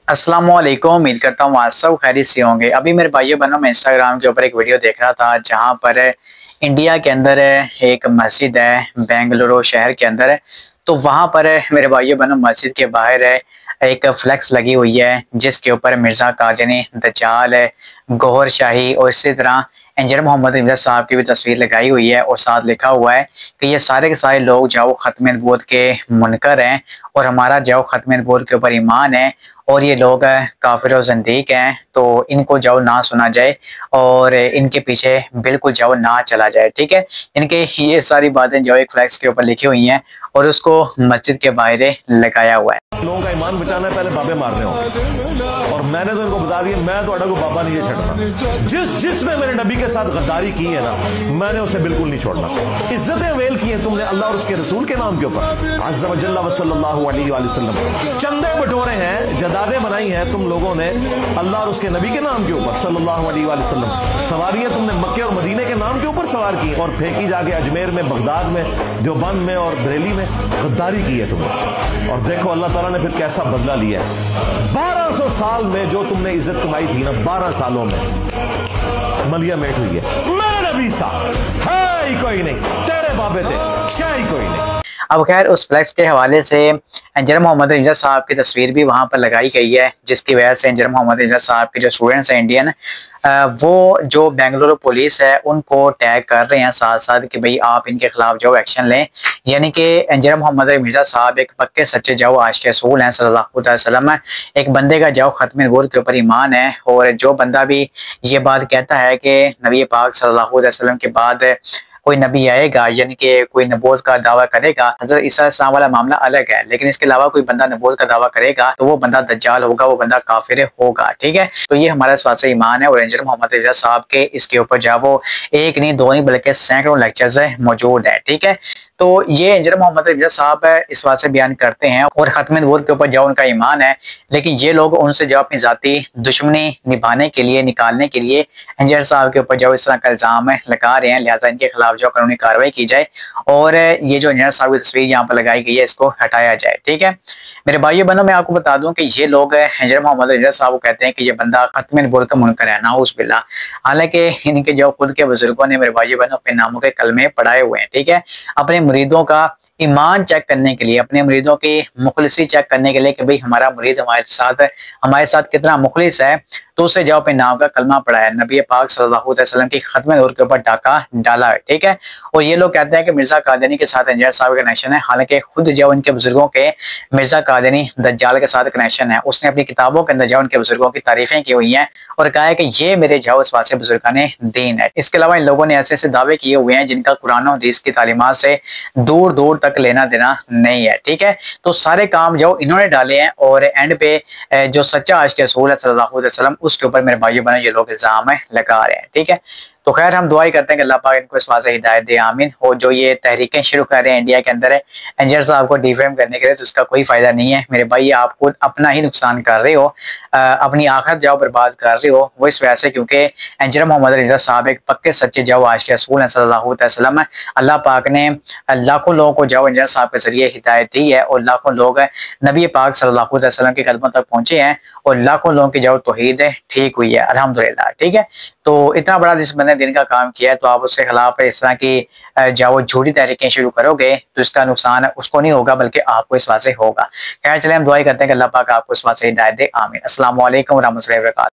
अस्सलाम वालेकुम। उम्मीद करता हूँ आज सब खैरियत से होंगे। अभी मेरे भाइयों बहनों मैं इंस्टाग्राम के ऊपर एक वीडियो देख रहा था जहाँ पर इंडिया के अंदर एक मस्जिद है बेंगलुरु शहर के अंदर। तो वहाँ पर मेरे भाइयों बहनों मस्जिद के बाहर एक फ्लेक्स लगी हुई है जिसके ऊपर मिर्ज़ा कादियानी, दज्जाल, गौहर शाही और इसी तरह इंजीनियर मोहम्मद इमरान साहब की भी तस्वीर लगाई हुई है और साथ लिखा हुआ है कि ये सारे के सारे लोग जो ख़त्म नबूवत के मुनकर हैं और हमारा जो ख़त्म नबूवत के ऊपर ईमान है और ये लोग काफिर और ज़ंदीक हैं, तो इनको जाओ ना सुना जाए और इनके पीछे बिल्कुल जाओ ना चला जाए। ठीक है, इनके ये सारी बातें जो एक फ्लैक्स के ऊपर लिखी हुई हैं और उसको मस्जिद के बाहर लगाया हुआ है। लोगों का ईमान बचाना है, पहले बाबे मारने होंगे और मैंने तो इनको बता दिया मैं तो को बाबा नहीं छड़ना। जिसने मेरे नबी के साथ गद्दारी की है ना, मैंने उसे बिल्कुल नहीं छोड़ना। इज्जतें वेल की हैं तुमने अल्लाह और उसके रसूल के नाम के ऊपर, अज़्ज़ा व जल्ला व सल्लल्लाहु अलैहि वसल्लम। चंदे बटोरे हैं, जदादे बनाई हैं तुम लोगों ने अल्लाह और उसके नबी के नाम के ऊपर सल्लल्लाहु अलैहि वसल्लम। सवारियां तुमने मक्के और मदीने के नाम के ऊपर सवार की और फेंकी जाके अजमेर में, बगदाद में, देवबंद में और बरेली में। गद्दारी की है तुमने और देखो अल्लाह ताला ने फिर कैसा बदला लिया है। 1200 साल में जो तुमने इज्जत कमाई थी ना, 12 सालों में मलिया मेट हुई है। मेरे नबी साहब है ही कोई नहीं, तेरे बाबे थे शाही कोई नहीं। अब खैर उस फ्लैक्स के हवाले से इंजीनियर मोहम्मद इमरान साहब की तस्वीर भी वहाँ पर लगाई गई है, जिसकी वजह से इंजीनियर मोहम्मद इमरान साहब के जो स्टूडेंट्स हैं इंडियन, वो जो बेंगलुरु पुलिस है उनको टैग कर रहे हैं साथ साथ कि भाई आप इनके खिलाफ जो एक्शन लें। यानी कि इंजीनियर मोहम्मद इमरान साहब एक पक्के सच्चे जाओ आशिक रसूल हैं सल्लल्लाहु अलैहि वसल्लम। एक बंदे का जाओ ख़त्म नबूवत के ऊपर ईमान है और जो बंदा भी ये बात कहता है कि नबी पाक सल्लल्लाहु अलैहि वसल्लम के बाद कोई नबी आएगा, यानी कि कोई नबूवत का दावा करेगा, हज़रत ईसा अलैहिस्सलाम वाला मामला अलग है, लेकिन इसके अलावा कोई बंदा नबूवत का दावा करेगा तो वो बंदा दज्जाल होगा, वो बंदा काफिर होगा। ठीक है, तो ये हमारा स्वास्थ्य ईमान है और इंजीनियर मोहम्मद इमरान साहब के इसके ऊपर जो वो एक नहीं दो नहीं बल्कि सैकड़ों लेक्चर्स मौजूद है। ठीक है, तो ये इंजीनियर मोहम्मद इमरान साहब इस बात से बयान करते हैं और ख़त्म नबूवत के ऊपर जो उनका ईमान है, लेकिन ये लोग उनसे जो अपनी जाती दुश्मनी निभाने के लिए, निकालने के लिए इंजीनियर साहब के ऊपर जो इस तरह का इल्ज़ाम लगा रहे हैं, लिहाजा इनके खिलाफ जो कानूनी कार्रवाई की जाए और ये जो इंजीनियर साहब की तस्वीर यहाँ पर लगाई गई है इसको हटाया जाए। ठीक है, मेरे भाइयों बहनों मैं आपको बता दूं कि ये लोग इंजीनियर मोहम्मद इमरान साहब को कहते हैं कि ये बंदा ख़त्म नबूवत का मुनकर है, नाउज़ बिल्लाह। हालांकि इनके जो खुद के बुजुर्गों ने मेरे भाइयों बहनों अपने नामों के कलमे पढ़ाए हुए हैं। ठीक है, अपने मुरीदों का ईमान चेक करने के लिए, अपने मुरीदों की मुखलिसी चेक करने के लिए कि भाई हमारा मुरीद हमारे साथ कितना मुखलिस है, तो उसे जो अपने नाम का कलमा पढ़ा है, नबी पाक सल्लल्लाहु अलैहि वसल्लम की ख़त्म नबूवत के ऊपर डाका डाला है। ठीक है, और ये लोग कहते हैं कि मिर्ज़ा कादियानी के साथ इंजीनियर साहब का कनेक्शन है, हालांकि खुद जो उनके बुजुर्गों के मिर्ज़ा कादियानी दज्जाल के साथ कनेक्शन है। उसने अपनी किताबों के अंदर जो उनके बुजुर्गों की तारीफें की हुई हैं और कहा है कि ये मेरे जो इस वासे बुजुर्गाने दीन है। इसके अलावा इन लोगों ने ऐसे ऐसे दावे किए हुए हैं जिनका कुरान और हदीस की तालीमात से दूर दूर तक लेना देना नहीं है। ठीक है, तो सारे काम जो इन्होंने डाले हैं और एंड पे जो सच्चा आशिक रसूल है सल्लल्लाहु अलैहि वसल्लम, उसके ऊपर मेरे भाइयों बहनों ये लोग इल्जाम लगा रहे हैं। ठीक है, तो खैर हम दुआई करते हैं कि अल्लाह पाक इनको इस बात से हिदायत दे, आमीन। और जो ये तहरीकें शुरू कर रहे हैं इंडिया के अंदर इंजीनियर साहब को डिफेम करने के लिए, तो उसका कोई फायदा नहीं है मेरे भाई। आप खुद अपना ही नुकसान कर रहे हो, अपनी आखिरत जाओ बर्बाद कर रहे हो। वो इस वजह से क्योंकि इंजीनियर मोहम्मद इमरान साहब एक पक्के सच्चे जाओ आशिक रसूल हैं सल्लल्लाहु अलैहि वसल्लम। अल्लाह पाक ने लाखों लोगों को जाओ इंजीनियर साहब के जरिए हिदायत दी है और लाखों लोग नबी पाक सल्लल्लाहु अलैहि वसल्लम के कदमों तक पहुंचे हैं और लाखों लोगों की जाओ तौहीद ठीक हुई है, अल्हम्दुलिल्लाह। ठीक है, तो इतना बड़ा जिस बंदे दिन का काम किया है, तो आप उसके खिलाफ इस तरह की जो झूठी तहरीकें शुरू करोगे तो इसका नुकसान उसको नहीं होगा बल्कि आपको इस बात से होगा। खैर चले हम दुआई करते हैं कि अल्लाह पाक आपको इस बात से हिदायत दे, आमीन। अस्सलाम वालेकुम व रहमतुल्लाहि व बरकातहू।